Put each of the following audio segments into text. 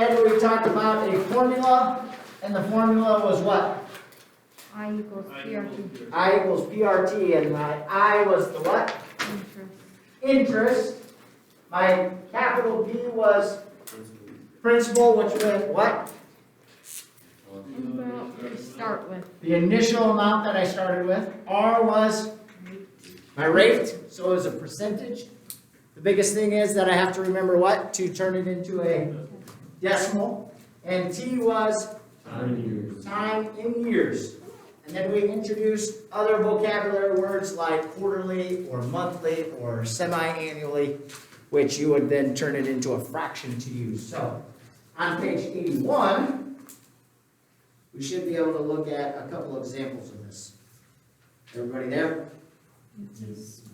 And we talked about a formula, and the formula was what? I equals PRT. I equals PRT, and my I was the what? Interest. Interest. My capital P was principal, which meant what? Amount to start with. The initial amount that I started with. R was my rate, so it was a percentage. The biggest thing is that I have to remember what? To turn it into a decimal. And T was time in years. And then we introduced other vocabulary words like quarterly or monthly or semi-annually, which you would then turn it into a fraction to use. So on page 81, we should be able to look at a couple examples of this. Everybody there?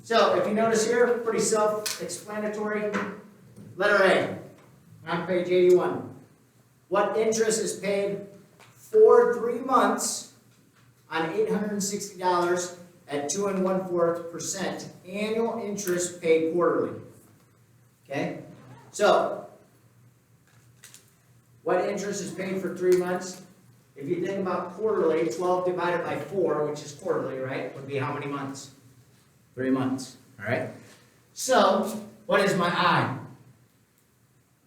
So if you notice here, pretty self-explanatory. Letter A on page 81. What interest is paid for 3 months on $860 at 2 1/4% annual interest paid quarterly? Okay? So, what interest is paid for 3 months? If you think about quarterly, 12 divided by 4, which is quarterly, right, would be how many months? 3 months, all right? So, what is my I?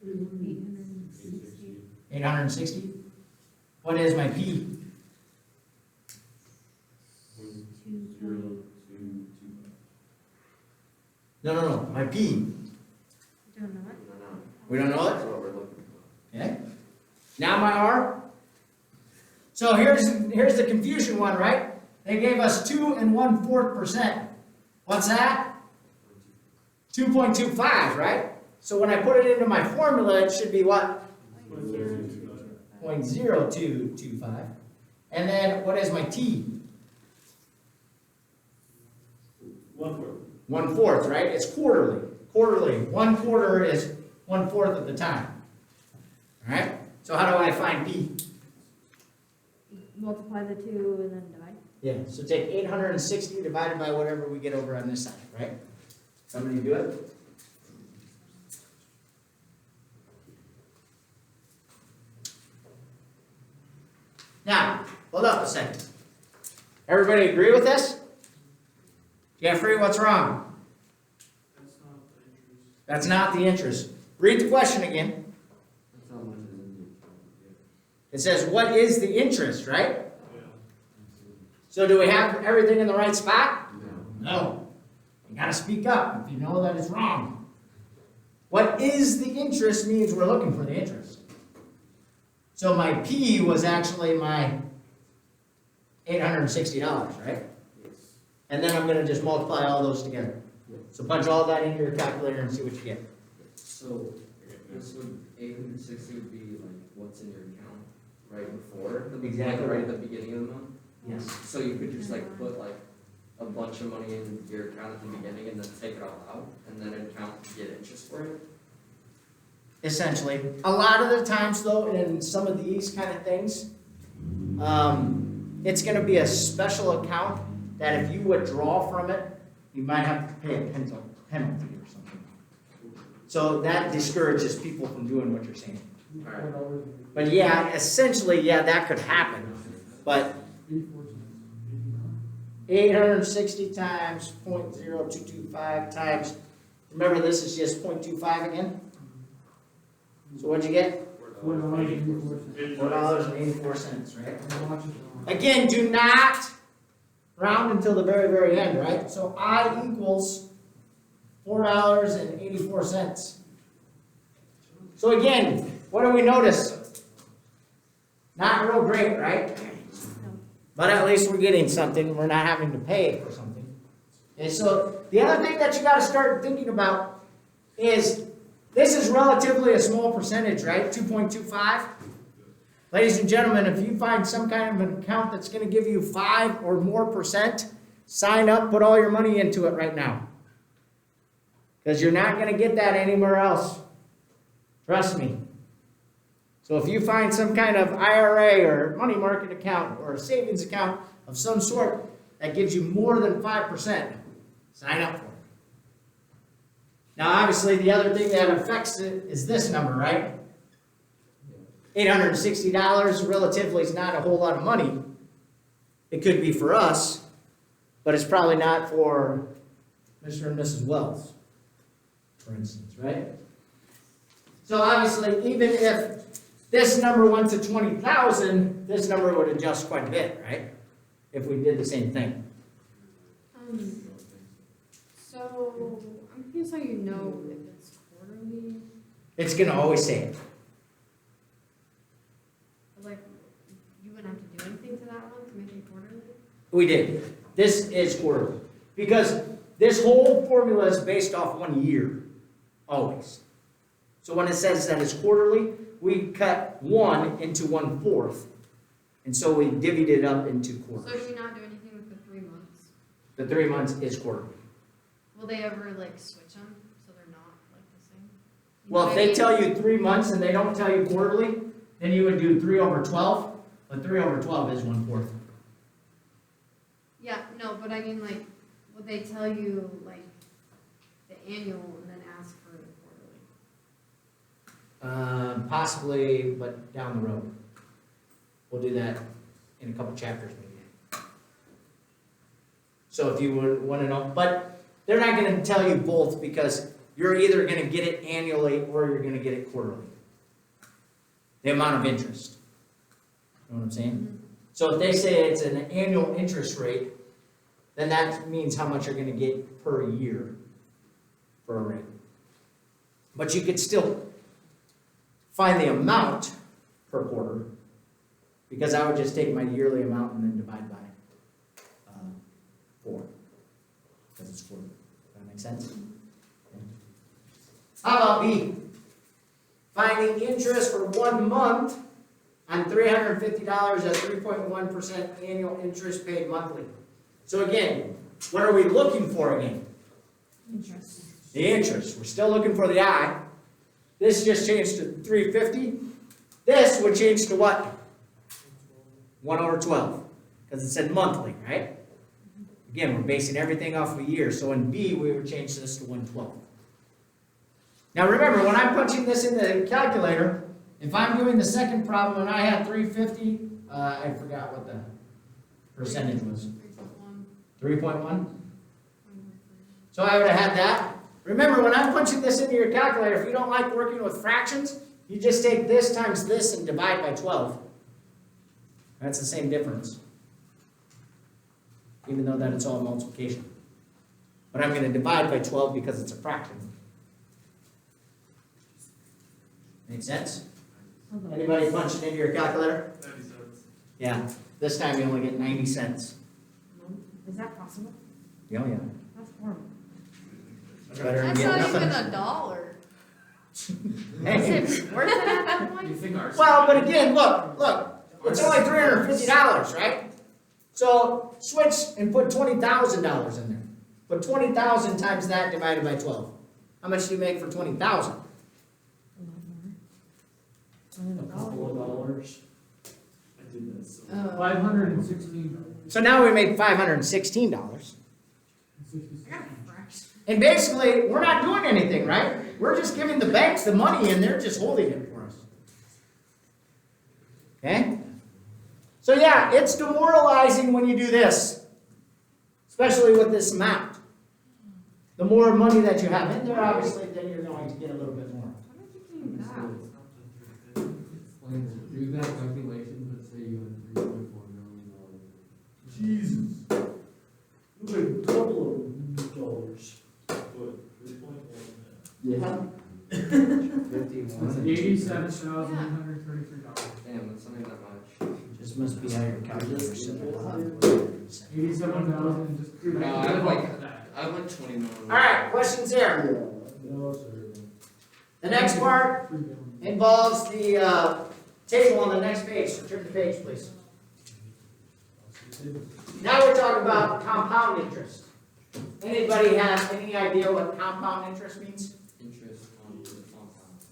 860. 860? What is my P? 2.2. No, my P. Don't know it. We don't know it? Okay. Now my R. So here's the confusion one, right? They gave us 2 1/4%. What's that? 2.25, right? So when I put it into my formula, it should be what? 0.0225. And then what is my T? 1/4, right? It's quarterly. Quarterly. 1/4 is 1/4 of the time. All right? So how do I find P? Multiply the 2 and then divide. Yeah, so take 860 divided by whatever we get over on this side, right? Somebody do it? Now, hold up a second. Everybody agree with this? Jeffrey, what's wrong? That's not the interest. Read the question again. It says, what is the interest, right? So do we have everything in the right spot? No. You gotta speak up if you know that it's wrong. What is the interest means we're looking for the interest. So my P was actually my $860, right? And then I'm gonna just multiply all those together. So punch all that into your calculator and see what you get. So this would 860 would be like what's in your account right before the Exactly. right at the beginning of the month. Yes. So you could just like put like a bunch of money in your account at the beginning and then take it all out and then account to get interest for it. Essentially. A lot of the times though, in some of these kind of things, it's gonna be a special account that if you withdraw from it, you might have to pay a penalty or something. So that discourages people from doing what you're saying. Alright. But yeah, essentially, yeah, that could happen. But 860 times 0.0225 times, remember this is just 0.25 again? So what'd you get? $4.84, right? Again, do not round until the very, very end, right? So I equals $4.84. So again, what do we notice? Not real great, right? But at least we're getting something. We're not having to pay for something. And so the other thing that you got to start thinking about is this is relatively a small percentage, right? 2.25. Ladies and gentlemen, if you find some kind of an account that's going to give you 5 or more percent, sign up, put all your money into it right now. Because you're not going to get that anywhere else. Trust me. So if you find some kind of IRA or money market account or a savings account of some sort that gives you more than 5%, sign up for it. Now obviously the other thing that affects it is this number, right? $860 relatively is not a whole lot of money. It could be for us, but it's probably not for Mr. and Mrs. Wells, for instance, right? So obviously, even if this number went to 20,000, this number would adjust quite a bit, right? If we did the same thing. So, I'm curious how you know if it's quarterly, It's gonna always say it. like, you wouldn't have to do anything to that one to make it quarterly? We did. This is quarterly. Because this whole formula is based off 1 year, always. So when it says that it's quarterly, we cut 1 into 1/4. And so we divvied it up into So do quarters. we not do anything with the 3 months? The 3 months is quarterly. Will they ever like switch them so they're not like the same? You know Well, what if I they mean? tell you 3 months and they don't tell you quarterly, then you would do 3/12, but 3/12 is 1/4. Yeah, no, but I mean like, would they tell you like the annual and then ask for the quarterly? Possibly, but down the road. We'll do that in a couple chapters maybe. So if you would want to know, but they're not going to tell you both because you're either going to get it annually or you're going to get it quarterly. The amount of interest. You know what I'm saying? So if they say it's an annual interest rate, then that means how much you're going to get per year for a rate. But you could still find the amount per quarter, because I would just take my yearly amount and then divide by 4, because it's quarter. Does that make sense? How about B? Finding interest for 1 month on $350 at 3.1% annual interest paid monthly. So again, what are we looking for again? Interest. The interest. We're still looking for the I. This just changed to 350. This would change to what? 1/12, because it said monthly, right? Again, we're basing everything off of a year. So in B, we would change this to 1/12. Now remember, when I'm punching this in the calculator, if I'm doing the second problem and I had 350, I forgot what the percentage was. 3.1? So I would have had that. Remember, when I'm punching this into your calculator, if you don't like working with fractions, you just take this times this and divide by 12. That's the same difference. Even though that it's all multiplication. But I'm going to divide by 12 because it's a fraction. Make sense? Anybody punching into your calculator? 90 cents. Yeah. This time you only get 90 cents. Is that possible? Oh, yeah. That's horrible. Better than That's getting not even nothing. a dollar. Hey. Is it worth it at that You point? think ours? Well, but again, look. It's only $350, right? So switch and put $20,000 in there. Put 20,000 times that divided by 12. How much do you make for 20,000? A couple of dollars. I did that so. Uh, 516. So now we made $516. I got a fraction. And basically, we're not doing anything, right? We're just giving the banks the money and they're just holding it for us. Okay? So yeah, it's demoralizing when you do this. Especially with this amount. The more money that you have in there, obviously, then you're going to get a little bit more. How did you do that? Do that calculation, let's say you had $3.4 million. Jesus. Look at a couple of dollars. What, 3.1? Yeah. That's 51. $87,833. Damn, that's not even that much. Just must be how your calculator set it up. 87,000, just. No, I have like 20 million. Alright, questions there? No, sir. The next part involves the table on the next page. So turn the page, please. Now we're talking about compound interest. Anybody have any idea what compound interest means? Interest on the compounds.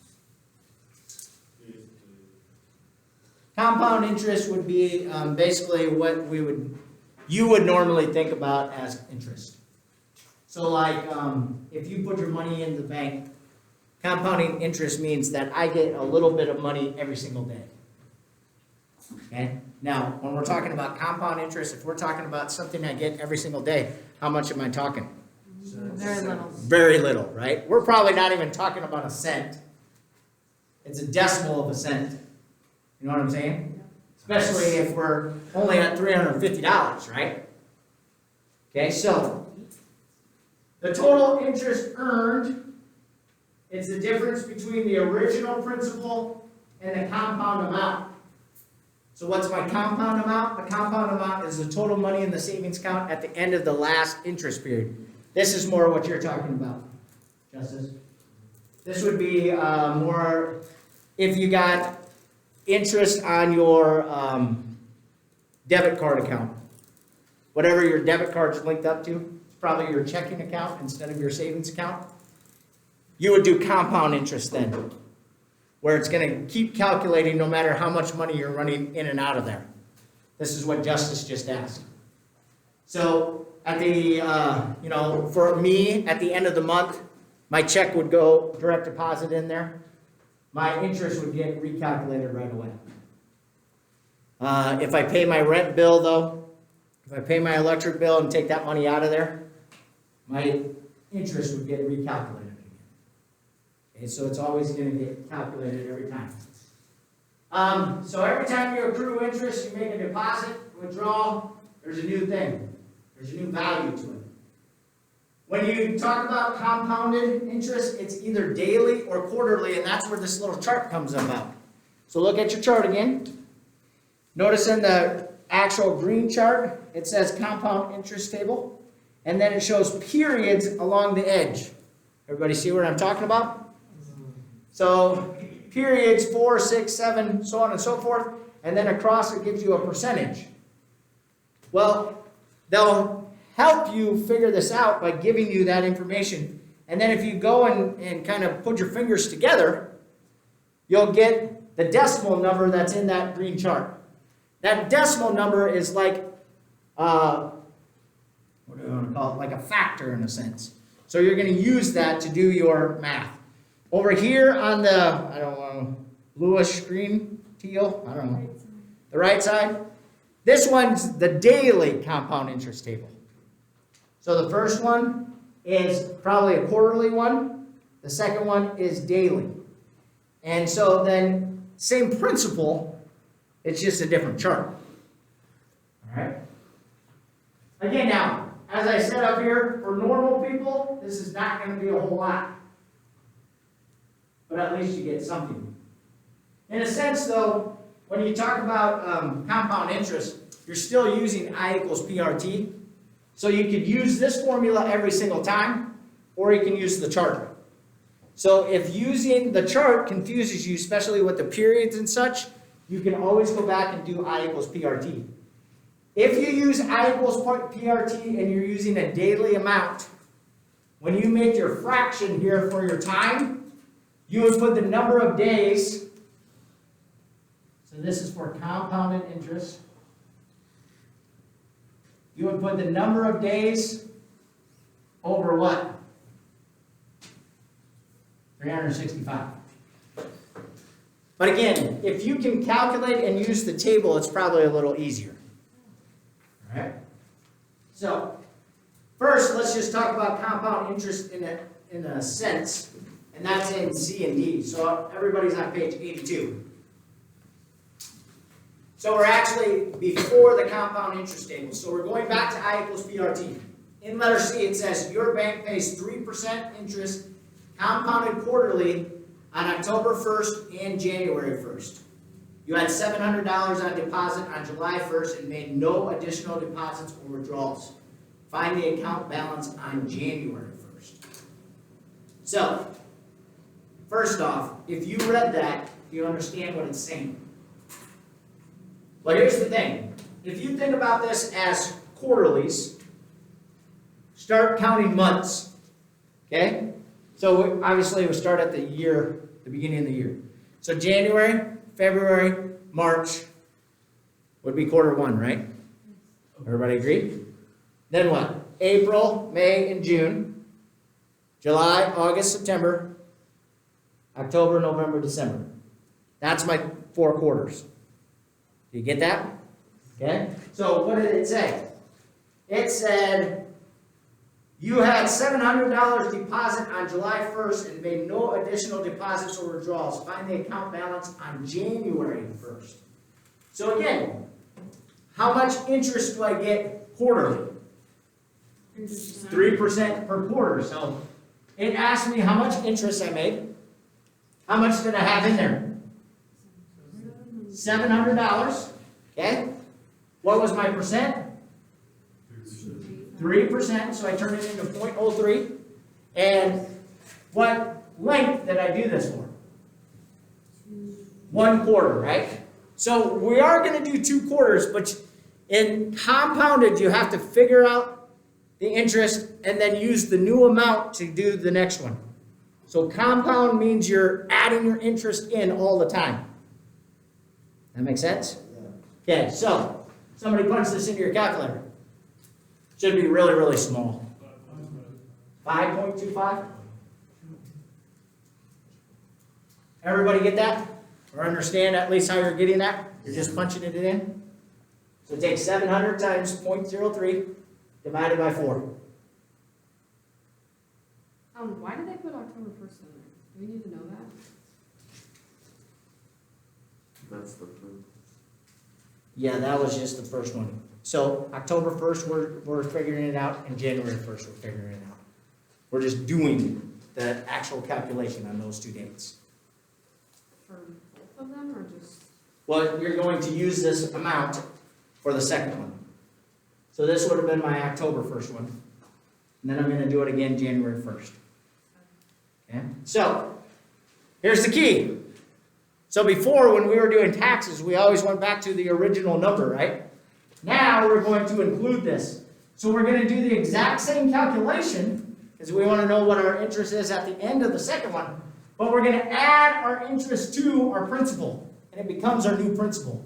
Compound interest would be basically what you would normally think about as interest. So like if you put your money in the bank Compounding interest means that I get a little bit of money every single day. Okay? Now, when we're talking about compound interest, if we're talking about something I get every single day, how much am I talking? Very little. Very little, right? We're probably not even talking about a cent. It's a decimal of a cent. You know what I'm saying? Especially if we're only at $350, right? Okay, so the total interest earned is the difference between the original principal and the compound amount. So what's my compound amount? The compound amount is the total money in the savings account at the end of the last interest period. This is more what you're talking about, Justice. This would be more if you got interest on your debit card account. Whatever your debit card's linked up to, it's probably your checking account instead of your savings account. You would do compound interest then, where it's going to keep calculating no matter how much money you're running in and out of there. This is what Justice just asked. So at the, for me, at the end of the month, my check would go direct deposit in there. My interest would get recalculated right away. If I pay my rent bill, though, if I pay my electric bill and take that money out of there, my interest would get recalculated again. Okay, so it's always going to get calculated every time. So every time you accrue interest, you make a deposit, withdrawal, there's a new thing. There's a new value to it. When you talk about compounded interest, it's either daily or quarterly, and that's where this little chart comes about. So look at your chart again. Notice in the actual green chart, it says compound interest table, and then it shows periods along the edge. Everybody see what I'm talking about? So periods 4, 6, 7, so on and so forth, and then across it gives you a percentage. Well, they'll help you figure this out by giving you that information. And then if you go and kind of put your fingers together, you'll get the decimal number that's in that green chart. That decimal number is like, what do I want to call it? Like a factor in a sense. So you're going to use that to do your math. Over here on the, I don't know, bluish green, teal, I don't know, the right side, this one's the daily compound interest table. So the first one is probably a quarterly one. The second one is daily. And so then, same principle, it's just a different chart. All right? Again now, as I said up here, for normal people, this is not going to be a whole lot. But at least you get something. In a sense, though, when you talk about compound interest, you're still using I equals PRT. So you could use this formula every single time, or you can use the chart. So if using the chart confuses you, especially with the periods and such, you can always go back and do I equals PRT. If you use I equals PRT and you're using a daily amount, when you make your fraction here for your time, you would put the number of days. So this is for compounded interest. You would put the number of days over what? 365. But again, if you can calculate and use the table, it's probably a little easier. All right? So, first, let's just talk about compound interest in a sense, and that's in C and D. So everybody's on page 82. So we're actually before the compound interest table. So we're going back to I equals PRT. In letter C, it says your bank pays 3% interest compounded quarterly on October 1st and January 1st. You had $700 on deposit on July 1st and made no additional deposits or withdrawals. Find the account balance on January 1st. So, first off, if you read that, you understand what it's saying. But here's the thing. If you think about this as quarterlies, start counting months. Okay? So obviously we start at the beginning of the year. So January, February, March would be quarter one, right? Everybody agree? Then what? April, May, and June. July, August, September. October, November, December. That's my 4 quarters. Do you get that? Okay? So what did it say? It said you had $700 deposit on July 1st and made no additional deposits or withdrawals. Find the account balance on January 1st. So again, how much interest do I get quarterly? 3% per quarter. So it asked me how much interest I made. How much did I have in there? $700. Okay? What was my percent? 3%. So I turned it into 0.03. And what length did I do this for? 1 quarter, right? So we are going to do 2 quarters, but in compounded, you have to figure out the interest and then use the new amount to do the next one. So compound means you're adding your interest in all the time. That make sense? Okay, so somebody punch this into your calculator. Should be really, really small. 5.25? Everybody get that? Or understand at least how you're getting that? You're just punching it in? So take 700 times 0.03 divided by 4. Why did they put October 1st in there? Do we need to know that? That's the proof. Yeah, that was just the first one. So October 1st, we're figuring it out, and January 1st, we're figuring it out. We're just doing the actual calculation on those 2 dates. For both of them, or just? Well, you're going to use this amount for the second one. So this would have been my October 1st one. And then I'm going to do it again January 1st. Okay? So, here's the key. So before, when we were doing taxes, we always went back to the original number, right? Now we're going to include this. So we're going to do the exact same calculation, because we want to know what our interest is at the end of the second one. But we're going to add our interest to our principal, and it becomes our new principal.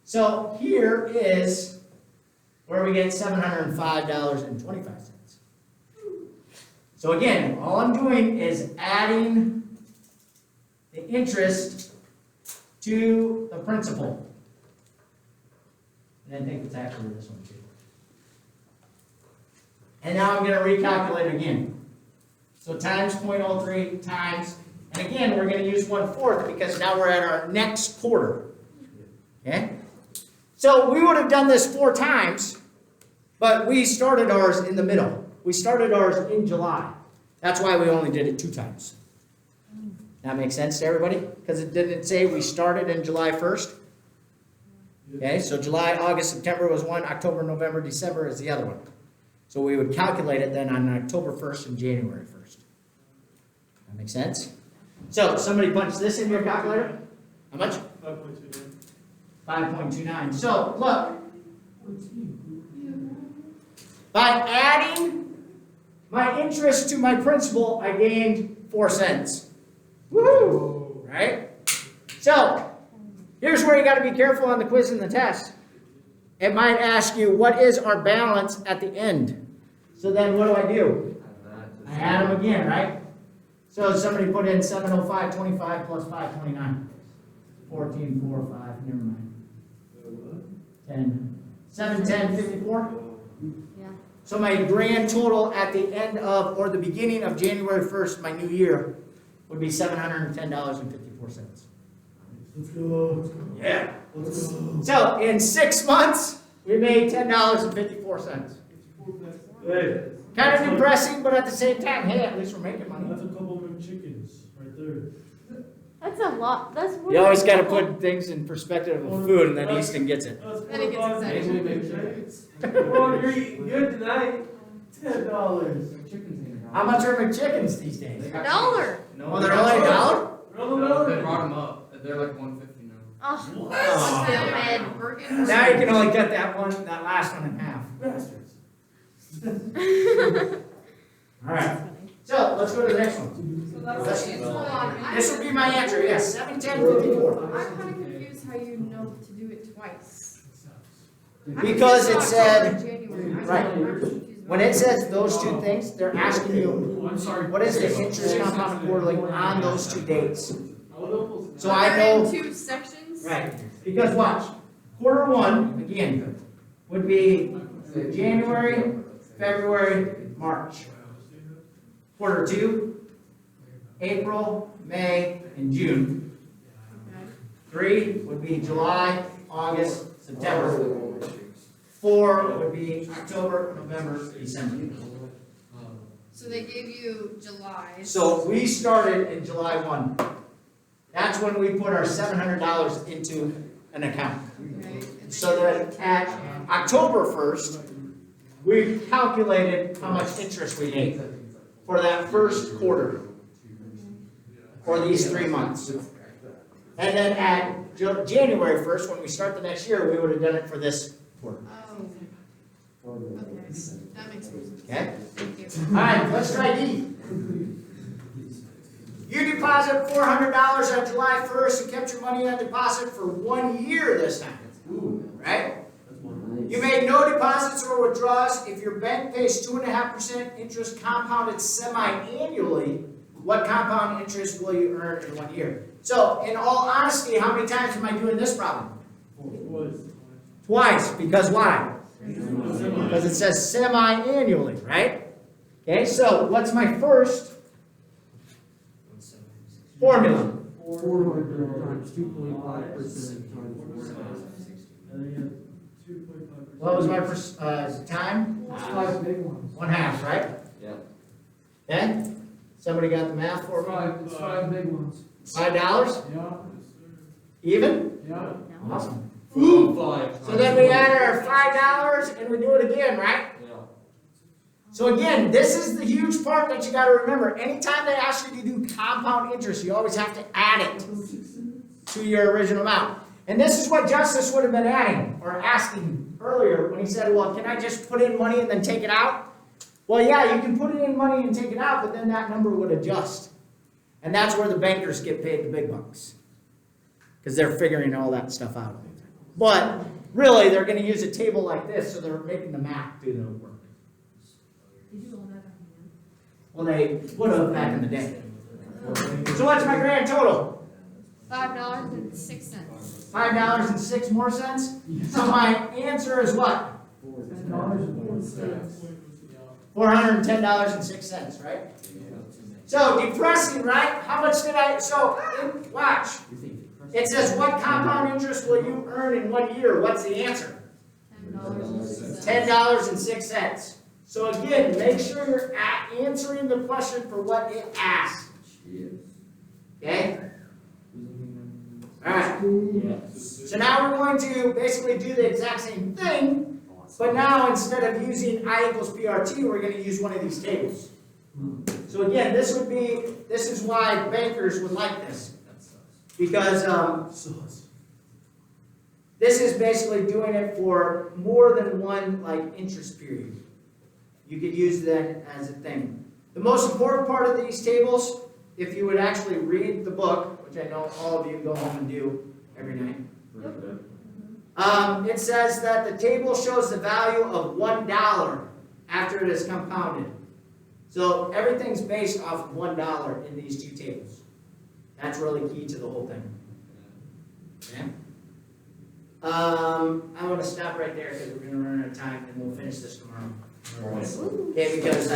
So here is where we get $705.25. So again, all I'm doing is adding the interest to the principal. And then take the tax over this one too. And now I'm going to recalculate again. So times 0.03 times, and again, we're going to use 1/4 because now we're at our next quarter. Okay? So we would have done this 4 times, but we started ours in the middle. We started ours in July. That's why we only did it 2 times. That makes sense to everybody? Because it didn't say we started in July 1st. Okay, so July, August, September was one, October, November, December is the other one. So we would calculate it then on October 1st and January 1st. That makes sense? So somebody punch this in your calculator. How much? 5.29. 5.29. So look, by adding my interest to my principal, I gained 4 cents. Woo! Right? So, here's where you got to be careful on the quiz and the test. It might ask you, what is our balance at the end? So then what do? I add them again, right? So somebody put in 705.25 plus 529. 14.45, never mind. 10. 710.54. Yeah. So my grand total at the end of, or the beginning of January 1st, my new year, would be $710.54. Let's go. Yeah. Let's go. So in 6 months, we made $10.54. Hey. Kind of depressing, but at the same time, hey, at least we're making money. That's a couple of chickens right there. That's a lot. That's You always got to put things in perspective of food, and then Easton gets it. Then it gets excited. Oh, you're eating good tonight. $10. How much are McChickens these days? $1. Oh, they're only $1? They brought them up. They're like $1.50 now. Oh, still mad. Burgers. Now you can only cut that last one in half. Bastards. All right. So let's go to the next one. So that's hold on. This would be my answer. Yes, 710.54. I'm kind of confused how you know to do it twice. Because it said, January. right. I'm confused When it says those two things, they're asking you, Oh, I'm sorry. what is the interest compounded quarterly on those two dates? I would almost. So I They're in know, two sections? right, because watch, quarter one, again, would be January, February, March. Quarter two, April, May, and June. Okay. 3 would be July, August, September. 4 would be October, November, December. So they gave you July. So we started in July 1. That's when we put our $700 into an account. Okay, and then So that at October 1st, we calculated how much interest we ate for that first quarter, for these 3 months. And then at January 1st, when we start the next year, we would have done it for this quarter. Oh, okay, that makes more sense. Okay? Thank you. All right, let's try D. You deposit $400 on July 1st. You kept your money on deposit for 1 year this time. Right? You made no deposits or withdrawals. If your bank pays 2.5% interest compounded semi-annually, what compound interest will you earn in 1 year? So, in all honesty, how many times am I doing this problem? Twice. Because why? Because it says semi-annually, right? Okay, so what's my first formula? 400 times 2.5% times 4. And then you have 2.5%. What was my first time? 5 big ones. 1/2, right? Yeah. Okay? Somebody got the math for me? It's 5 big ones. $5? Yeah, Even? yeah. Awesome. Ooh, 5. So then we add our $5 and we do it again, right? Yeah. So again, this is the huge part that you got to remember. Anytime they ask you to do compound interest, you always have to add it to your original amount. And this is what Justice would have been adding or asking earlier when he said, well, can I just put in money and then take it out? Well, yeah, you can put it in money and take it out, but then that number would adjust. And that's where the bankers get paid the big bucks, because they're figuring all that stuff out. But really, they're going to use a table like this, so they're making the math do the work. Did you hold that by hand? Well, they would have back in the day. So what's my grand total? $5.06. $5.06 more cents? So my answer is what? $410.06, right? So depressing, right? How much did I, watch. It says, what compound interest will you earn in 1 year? What's the answer? $10.06. $10.06. So again, make sure you're answering the question for what it asks. Okay? Alright. So now we're going to basically do the exact same thing, but now instead of using I equals PRT, we're going to use one of these tables. So again, this is why bankers would like this. Because this is basically doing it for more than one interest period. You could use that as a thing. The most important part of these tables, if you would actually read the book, which I know all of you go home and do every night, it says that the table shows the value of $1 after it is compounded. So everything's based off of $1 in these two tables. That's really key to the whole thing. Okay? I want to stop right there because we're going to run out of time and we'll finish this tomorrow. Okay, because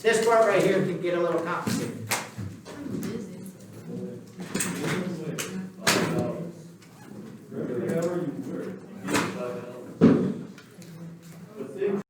this part right here can get a little complicated.